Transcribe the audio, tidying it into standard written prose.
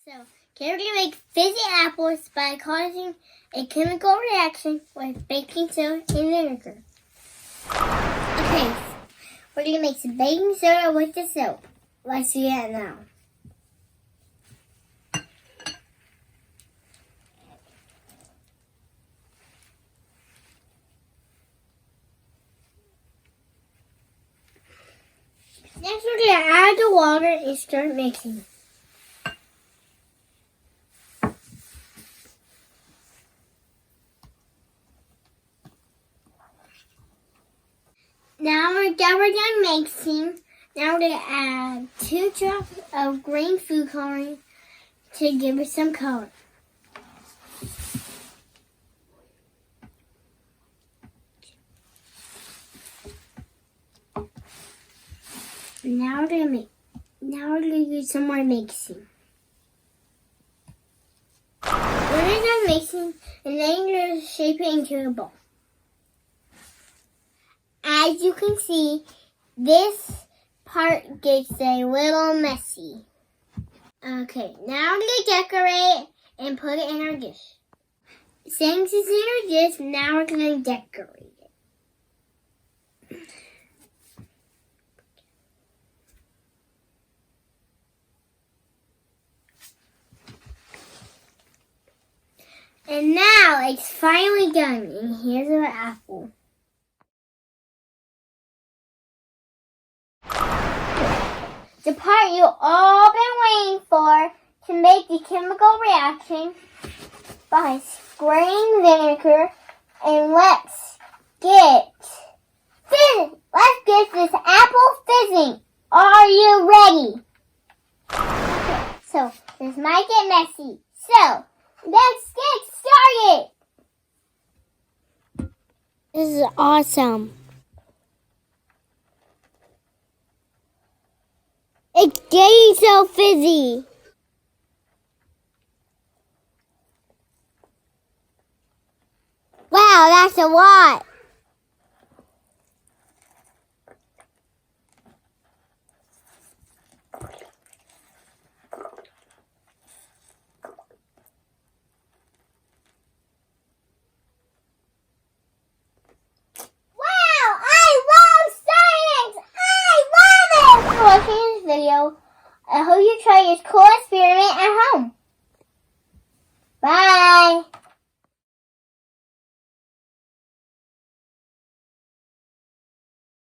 So, chemically make fizzy apples by causing a chemical reaction with baking soda and vinegar. Okay, we're going to make some baking soda with the soap. Let's do that now. Next, we're going to add the water and start mixing. Now we're done mixing. Now we're going to add 2 drops of green food coloring to give it some color. Now we're going to do some more mixing. We're done mixing, and then you're going to shape it into a ball. As you can see, this part gets a little messy. Okay, now we're going to decorate and put it in our dish. Since it's in our dish, now we're going to decorate it. And now it's finally done, and here's our apple. The part you've all been waiting for to make the chemical reaction by spraying vinegar, and let's get this apple fizzing. Are you ready? Okay, so this might get messy. So let's get started. This is awesome. It's getting so fizzy. Wow, that's a lot. Video. I hope you try this cool experiment at home. Bye!